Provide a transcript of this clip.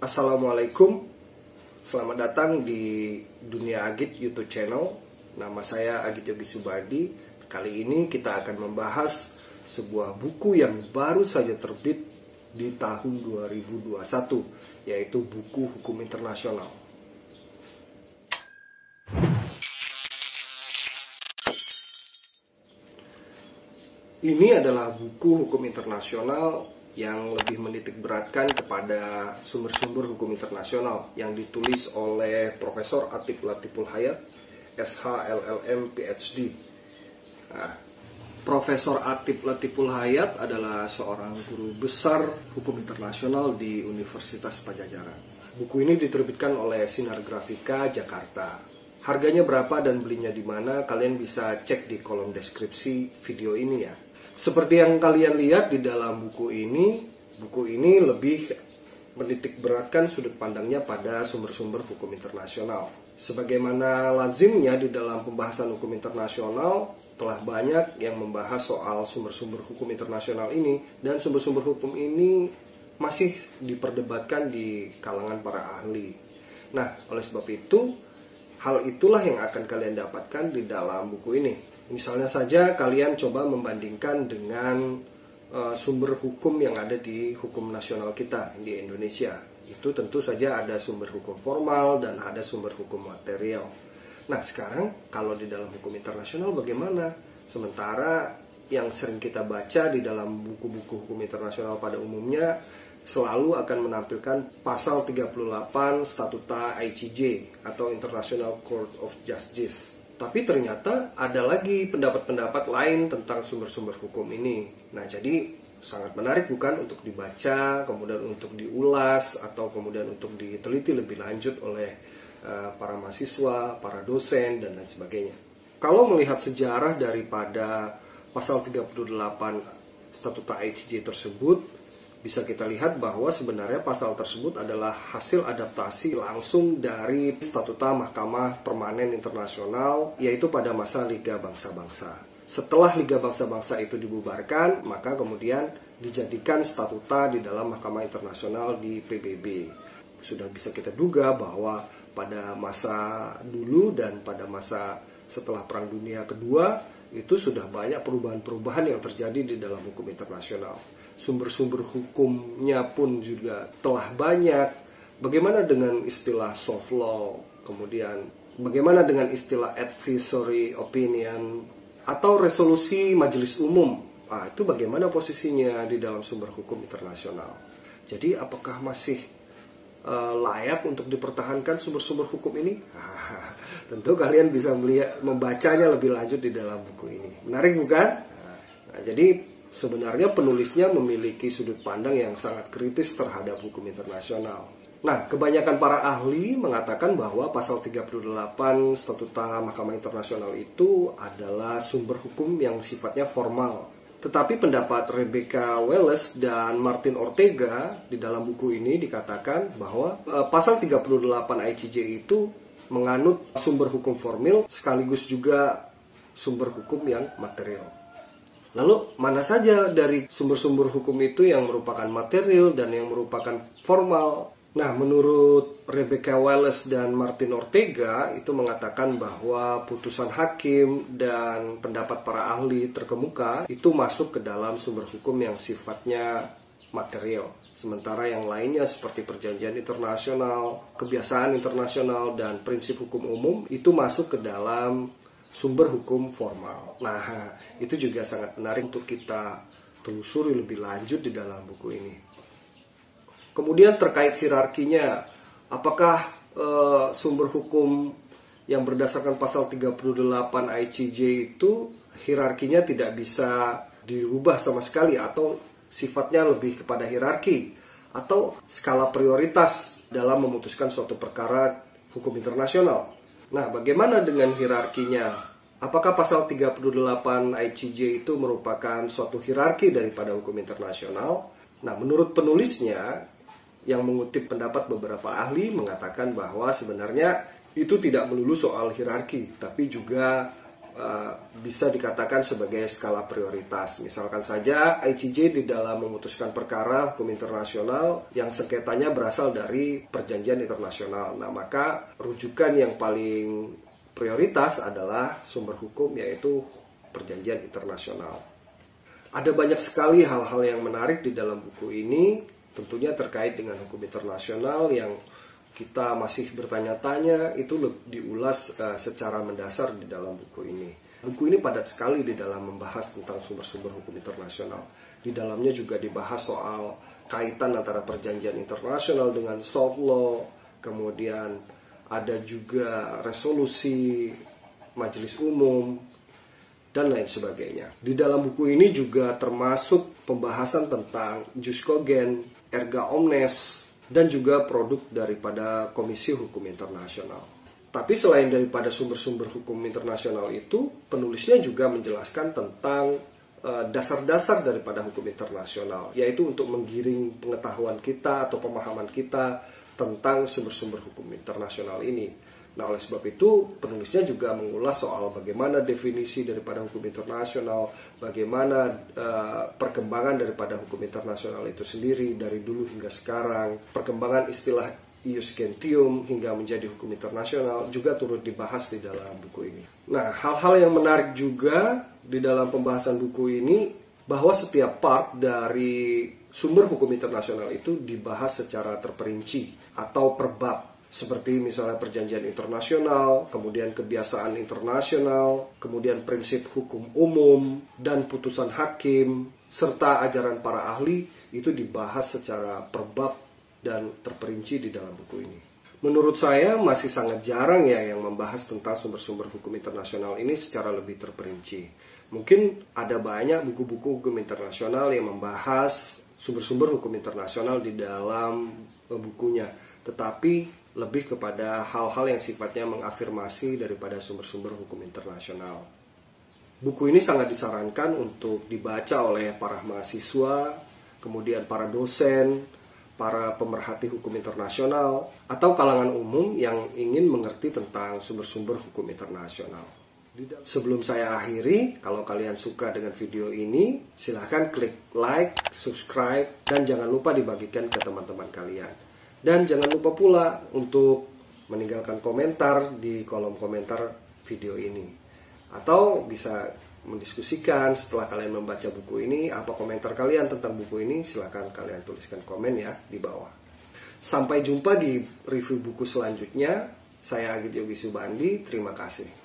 Assalamualaikum, selamat datang di Dunia Agit YouTube channel. Nama saya Agit Yogi Subadi. Kali ini kita akan membahas sebuah buku yang baru saja terbit di tahun 2021, yaitu buku Hukum Internasional. Ini adalah buku hukum internasional yang lebih menitik beratkan kepada sumber-sumber hukum internasional yang ditulis oleh Profesor Atif Latiful Hayat, SH LLM PhD. Nah, Profesor Atif Latiful Hayat adalah seorang guru besar hukum internasional di Universitas Padjadjaran. Buku ini diterbitkan oleh Sinar Grafika Jakarta. Harganya berapa dan belinya di mana? Kalian bisa cek di kolom deskripsi video ini ya. Seperti yang kalian lihat di dalam buku ini lebih menitik beratkan sudut pandangnya pada sumber-sumber hukum internasional. Sebagaimana lazimnya di dalam pembahasan hukum internasional, telah banyak yang membahas soal sumber-sumber hukum internasional ini, dan sumber-sumber hukum ini masih diperdebatkan di kalangan para ahli. Nah, oleh sebab itu, hal itulah yang akan kalian dapatkan di dalam buku ini. Misalnya saja kalian coba membandingkan dengan sumber hukum yang ada di hukum nasional kita di Indonesia. Itu tentu saja ada sumber hukum formal dan ada sumber hukum material. Nah, sekarang kalau di dalam hukum internasional bagaimana? Sementara yang sering kita baca di dalam buku-buku hukum internasional pada umumnya selalu akan menampilkan pasal 38 Statuta ICJ atau International Court of Justice. Tapi ternyata ada lagi pendapat-pendapat lain tentang sumber-sumber hukum ini. Nah, jadi sangat menarik bukan untuk dibaca, kemudian untuk diulas, atau kemudian untuk diteliti lebih lanjut oleh para mahasiswa, para dosen, dan lain sebagainya. Kalau melihat sejarah daripada pasal 38 Statuta ICJ tersebut, bisa kita lihat bahwa sebenarnya pasal tersebut adalah hasil adaptasi langsung dari Statuta Mahkamah Permanen Internasional, yaitu pada masa Liga Bangsa-Bangsa. Setelah Liga Bangsa-Bangsa itu dibubarkan, maka kemudian dijadikan statuta di dalam Mahkamah Internasional di PBB. Sudah bisa kita duga bahwa pada masa dulu dan pada masa setelah Perang Dunia Kedua, itu sudah banyak perubahan-perubahan yang terjadi di dalam hukum internasional. Sumber-sumber hukumnya pun juga telah banyak. Bagaimana dengan istilah soft law, kemudian bagaimana dengan istilah advisory opinion atau resolusi majelis umum. Itu bagaimana posisinya di dalam sumber hukum internasional. Jadi apakah masih layak untuk dipertahankan sumber-sumber hukum ini? Tentu kalian bisa membacanya lebih lanjut di dalam buku ini. Menarik bukan? Nah, jadi sebenarnya penulisnya memiliki sudut pandang yang sangat kritis terhadap hukum internasional. Nah, kebanyakan para ahli mengatakan bahwa pasal 38 Statuta Mahkamah Internasional itu adalah sumber hukum yang sifatnya formal. Tetapi pendapat Rebecca Welles dan Martin Ortega di dalam buku ini dikatakan bahwa pasal 38 ICJ itu menganut sumber hukum formil sekaligus juga sumber hukum yang material. Lalu mana saja dari sumber-sumber hukum itu yang merupakan material dan yang merupakan formal? Nah, menurut Rebecca Welles dan Martin Ortega itu mengatakan bahwa putusan hakim dan pendapat para ahli terkemuka itu masuk ke dalam sumber hukum yang sifatnya material. Sementara yang lainnya seperti perjanjian internasional, kebiasaan internasional, dan prinsip hukum umum itu masuk ke dalam sumber hukum formal. Nah, itu juga sangat menarik untuk kita telusuri lebih lanjut di dalam buku ini. Kemudian terkait hierarkinya, apakah sumber hukum yang berdasarkan pasal 38 ICJ itu hierarkinya tidak bisa dirubah sama sekali atau sifatnya lebih kepada hierarki atau skala prioritas dalam memutuskan suatu perkara hukum internasional? Nah, bagaimana dengan hierarkinya? Apakah pasal 38 ICJ itu merupakan suatu hierarki daripada hukum internasional? Nah, menurut penulisnya yang mengutip pendapat beberapa ahli mengatakan bahwa sebenarnya itu tidak melulu soal hierarki, tapi juga bisa dikatakan sebagai skala prioritas. Misalkan saja ICJ di dalam memutuskan perkara hukum internasional yang sengketanya berasal dari perjanjian internasional. Nah, maka rujukan yang paling prioritas adalah sumber hukum, yaitu perjanjian internasional. Ada banyak sekali hal-hal yang menarik di dalam buku ini, tentunya terkait dengan hukum internasional yang kita masih bertanya-tanya, itu diulas secara mendasar di dalam buku ini. Buku ini padat sekali di dalam membahas tentang sumber-sumber hukum internasional. Di dalamnya juga dibahas soal kaitan antara perjanjian internasional dengan soft law, kemudian ada juga resolusi majelis umum, dan lain sebagainya. Di dalam buku ini juga termasuk pembahasan tentang jus cogens, erga omnes, dan juga produk daripada Komisi Hukum Internasional. Tapi selain daripada sumber-sumber hukum internasional itu, penulisnya juga menjelaskan tentang dasar-dasar daripada hukum internasional, yaitu untuk menggiring pengetahuan kita atau pemahaman kita tentang sumber-sumber hukum internasional ini. Nah, oleh sebab itu, penulisnya juga mengulas soal bagaimana definisi daripada hukum internasional, bagaimana perkembangan daripada hukum internasional itu sendiri dari dulu hingga sekarang, perkembangan istilah ius gentium hingga menjadi hukum internasional juga turut dibahas di dalam buku ini. Nah, hal-hal yang menarik juga di dalam pembahasan buku ini, bahwa setiap part dari sumber hukum internasional itu dibahas secara terperinci atau per bab. Seperti misalnya perjanjian internasional, kemudian kebiasaan internasional, kemudian prinsip hukum umum, dan putusan hakim, serta ajaran para ahli, itu dibahas secara per bab dan terperinci di dalam buku ini. Menurut saya masih sangat jarang ya yang membahas tentang sumber-sumber hukum internasional ini secara lebih terperinci. Mungkin ada banyak buku-buku hukum internasional yang membahas sumber-sumber hukum internasional di dalam bukunya, tetapi lebih kepada hal-hal yang sifatnya mengafirmasi daripada sumber-sumber hukum internasional. Buku ini sangat disarankan untuk dibaca oleh para mahasiswa, kemudian para dosen, para pemerhati hukum internasional, atau kalangan umum yang ingin mengerti tentang sumber-sumber hukum internasional. Sebelum saya akhiri, kalau kalian suka dengan video ini, silahkan klik like, subscribe, dan jangan lupa dibagikan ke teman-teman kalian. Dan jangan lupa pula untuk meninggalkan komentar di kolom komentar video ini. Atau bisa mendiskusikan setelah kalian membaca buku ini, apa komentar kalian tentang buku ini, silahkan kalian tuliskan komen ya di bawah. Sampai jumpa di review buku selanjutnya. Saya Agit Yogi Subandi, terima kasih.